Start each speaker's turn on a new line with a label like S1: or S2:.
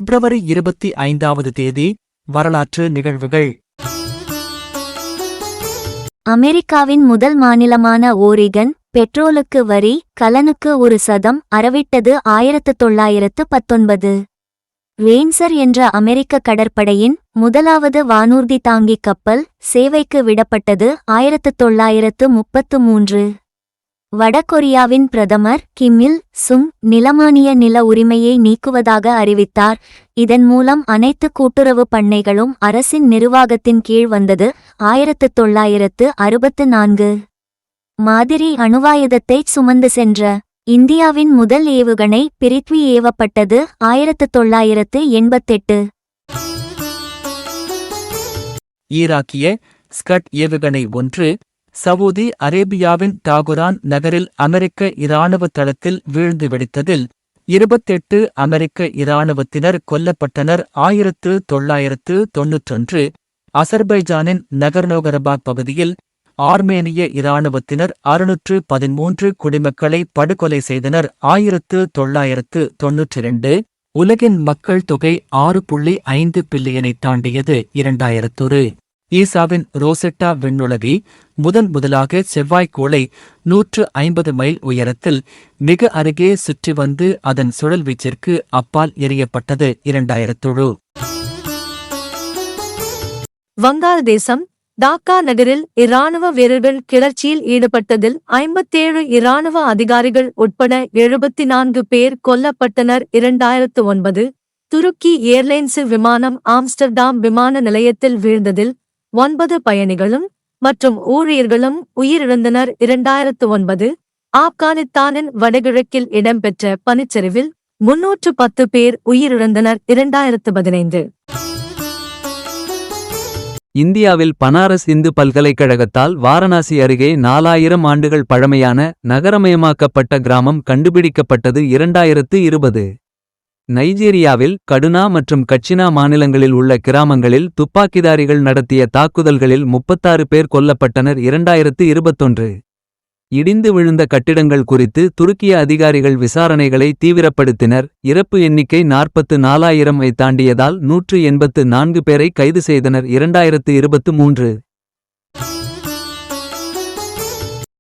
S1: பிப்ரவரி 25வது தேதி. வரலாற்று நிகழ்வுகள்.
S2: அமெரிக்காவின் முதல் மாநிலமான ஓரிகன் பெட்ரோலுக்கு வரி கலனுக்கு 1% அறவிட்டது 1919. ரேன்சர் என்ற அமெரிக்க கடற்படையின் முதலாவது வானூர்தி தாங்கி கப்பல் சேவைக்கு விடப்பட்டது 1933. வடகொரியாவின் பிரதமர் கிம் இல் சுங் நிலமானிய நில உரிமையை நீக்குவதாக அறிவித்தார். இதன் மூலம் அனைத்து கூட்டுறவு பண்ணைகளும் அரசின் நிர்வாகத்தின் கீழ் வந்தது. 1964. மாதிரி அணுவாயுதத்தைச் சுமந்து சென்ற இந்தியாவின் முதல் ஏவுகணை பிரித்வி ஏவப்பட்டது 1988.
S1: ஈராக்கிய ஸ்கட் ஏவுகணை 1 சவூதி அரேபியாவின் டாகுரான் நகரில் அமெரிக்க இராணுவ தளத்தில் வீழ்ந்து வெடித்ததில் 28 அமெரிக்க இராணுவத்தினர் கொல்லப்பட்டனர். 1991. அசர்பைஜானின் நகர்னோ-கரபாக் பகுதியில் ஆர்மேனிய இராணுவத்தினர் 613 குடிமக்களை படுகொலை செய்தனர். 1992. உலகின் மக்கள் தொகை 6.5 பில்லியனை தாண்டியது. 2000. ஈசாவின் ரோசெட்டா விண்ணுளவி முதலாக செவ்வாய்க்கோளை 150 மைல் உயரத்தில் மிக அருகே சுற்றி வந்து அதன் சுழல்வீச்சிற்கு அப்பால் எறியப்பட்டது. 2000.
S3: வங்காளதேசம் டாக்கா நகரில் இராணுவ வீரர்கள் கிளர்ச்சியில் ஈடுபட்டதில் 57 இராணுவ அதிகாரிகள் உட்பட 74 பேர் கொல்லப்பட்டனர். 2009. துருக்கி ஏர்லைன்ஸ் விமானம் ஆம்ஸ்டர்டாம் விமான நிலையத்தில் வீழ்ந்ததில் 9 பயணிகளும் மற்றும் ஊழியர்களும் உயிரிழந்தனர். 2009. ஆப்கானிஸ்தானின் வடகிழக்கில் இடம்பெற்ற பனிச்சரிவில் 310 பேர் உயிரிழந்தனர். 2015.
S4: இந்தியாவில் பனாரஸ் இந்து பல்கலைக்கழகத்தால் வாரணாசி அருகே 4000 ஆண்டுகள் பழமையான நகரமயமாக்கப்பட்ட கிராமம் கண்டுபிடிக்கப்பட்டது. 2020. நைஜீரியாவில் கடுனா மற்றும் கச்சினா மாநிலங்களில் உள்ள கிராமங்களில் துப்பாக்கிதாரிகள் நடத்திய தாக்குதல்களில் 36 பேர் கொல்லப்பட்டனர். 2021. இடிந்து விழுந்த கட்டிடங்கள் குறித்து துருக்கிய அதிகாரிகள் விசாரணைகளை தீவிரப்படுத்தினர். இறப்பு எண்ணிக்கை 44,000 தாண்டியதால் 184 பேரை கைது செய்தனர். 2023.